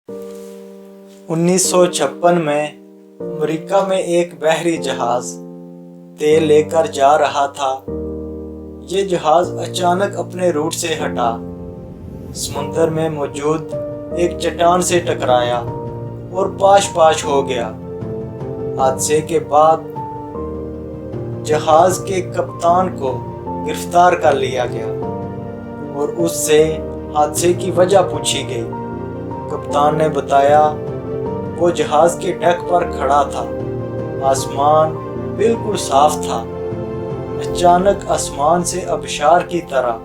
1956 में अमेरिका में एक बहरी जहाज तेल लेकर जा रहा था। ये जहाज अचानक अपने रूट से हटा, समुंदर में मौजूद एक चट्टान से टकराया और पाश हो गया। हादसे के बाद जहाज के कप्तान को गिरफ्तार कर लिया गया और उससे हादसे की वजह पूछी गई। कप्तान ने बताया वो जहाज के डेक पर खड़ा था, आसमान बिल्कुल साफ था। अचानक आसमान से आबशार की तरह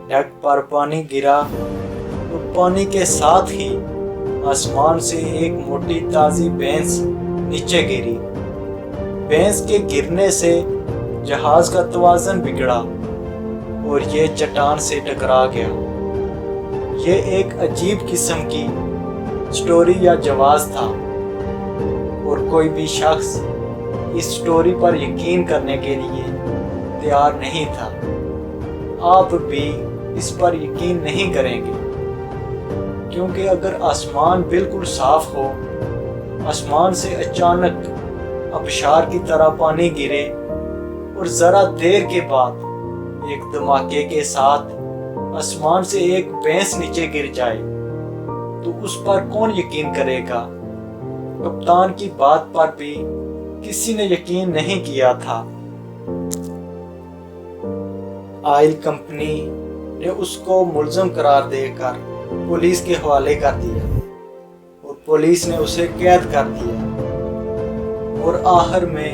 डेक पर पानी गिरा तो पानी के साथ ही आसमान से एक मोटी ताज़ी भैंस नीचे गिरी। भैंस के गिरने से जहाज का तवाज़न बिगड़ा और ये चट्टान से टकरा गया। ये एक अजीब किस्म की स्टोरी या जवाब था और कोई भी शख्स इस स्टोरी पर यकीन करने के लिए तैयार नहीं था। आप भी इस पर यकीन नहीं करेंगे, क्योंकि अगर आसमान बिल्कुल साफ हो, आसमान से अचानक आबशार की तरह पानी गिरे और ज़रा देर के बाद एक धमाके के साथ आसमान से एक भैंस नीचे गिर जाए, तो उस पर कौन यकीन करेगा। कप्तान की बात पर भी किसी ने यकीन नहीं किया था। ऑयल कंपनी ने उसको मुलज़म करार देकर पुलिस के हवाले कर दिया और पुलिस ने उसे कैद कर दिया और आखिर में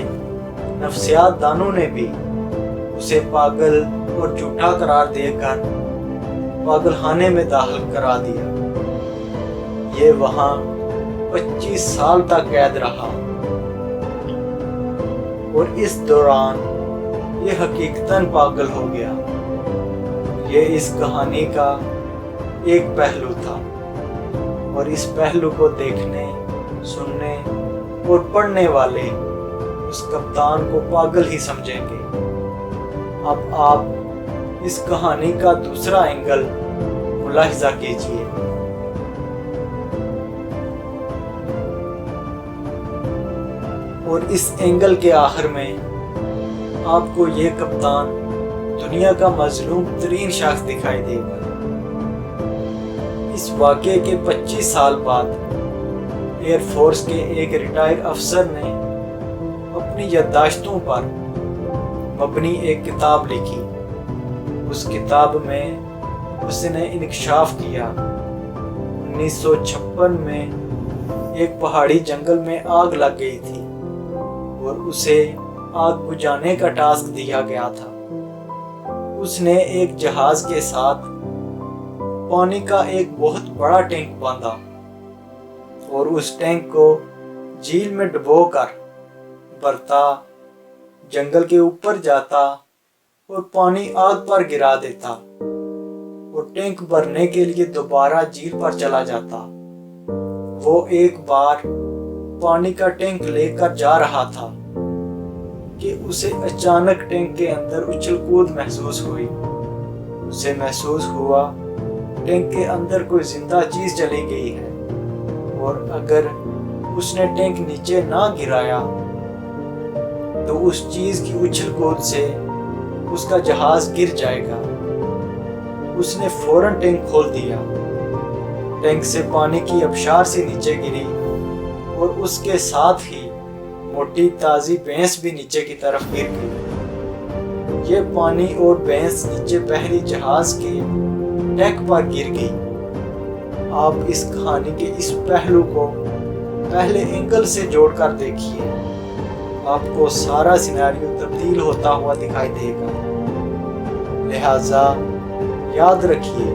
नफ्सियात दानों ने भी उसे पागल और झूठा करार देकर पागलखाने में दाखिल करा दिया। ये वहाँ 25 साल तक कैद रहा और इस दौरान ये हकीकतन पागल हो गया। ये इस कहानी का एक पहलू था और इस पहलू को देखने, सुनने और पढ़ने वाले उस कप्तान को पागल ही समझेंगे। अब आप इस कहानी का दूसरा एंगल मुलाहिजा कीजिए। और इस एंगल के आखिर में आपको ये कप्तान दुनिया का मजलूम तरीन शख्स दिखाई देगा। इस वाक़े के 25 साल बाद एयरफोर्स के एक रिटायर्ड अफसर ने अपनी याददाश्तों पर मबनी एक किताब लिखी। उस किताब में उसने इंकशाफ किया 1956 में एक पहाड़ी जंगल में आग लग गई थी और उसे आग बुझाने का टास्क दिया गया था। उसने एक जहाज के साथ पानी का एक बहुत बड़ा टैंक बांधा और उस टैंक को झील में डुबोकर बढ़ता, जंगल के ऊपर जाता और पानी आग पर गिरा देता और टैंक भरने के लिए दोबारा झील पर चला जाता। वो एक बार पानी का टैंक लेकर जा रहा था कि उसे अचानक टैंक के अंदर उछल कूद महसूस हुई। उसे महसूस हुआ टैंक के अंदर कोई जिंदा चीज चली गई है और अगर उसने टैंक नीचे ना गिराया तो उस चीज की उछल कूद से उसका जहाज गिर जाएगा। उसने फौरन टैंक खोल दिया। टैंक से पानी की आबशार से नीचे गिरी और उसके साथ ही मोटी ताज़ी भैंस भी नीचे की तरफ गिर गई। ये पानी और भैंस नीचे बहरी जहाज के डेक पर गिर गई। आप इस कहानी के इस पहलू को पहले एंगल से जोड़कर देखिए, आपको सारा सिनेरियो तब्दील होता हुआ दिखाई देगा। लिहाजा याद रखिए,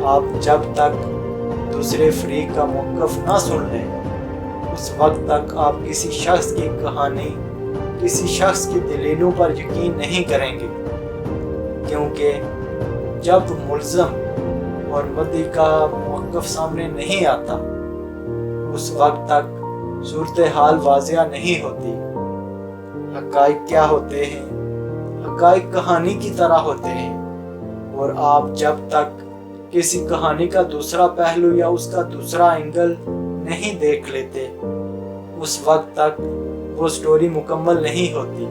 आप जब तक दूसरे फरीक का मौक़िफ़ ना सुन लें, उस वक्त तक आप किसी शख्स की कहानी, किसी शख्स की दलीलों पर यकीन नहीं करेंगे, क्योंकि जब मुल्ज़म और मुद्दई का मौक़िफ़ सामने नहीं आता, उस वक्त तक सूरत हाल वाज़िया नहीं होती। हक़ाइक़ क्या होते हैं? हक़ाइक़ कहानी की तरह होते हैं और आप जब तक किसी कहानी का दूसरा पहलू या उसका दूसरा एंगल नहीं देख लेते, उस वक्त तक वो स्टोरी मुकम्मल नहीं होती,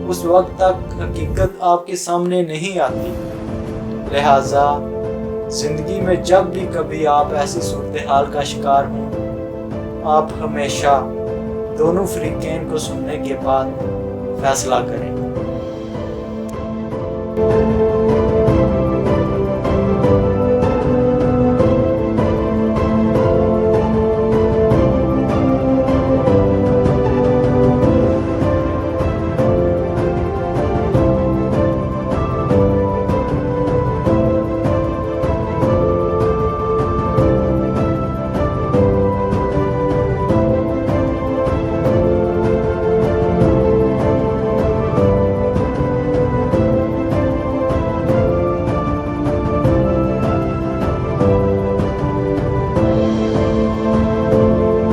उस वक्त तक हकीकत आपके सामने नहीं आती। लिहाजा जिंदगी में जब भी कभी आप ऐसी सूरत हाल का शिकार हों, आप हमेशा दोनों फरीकैन को सुनने के बाद फैसला करें।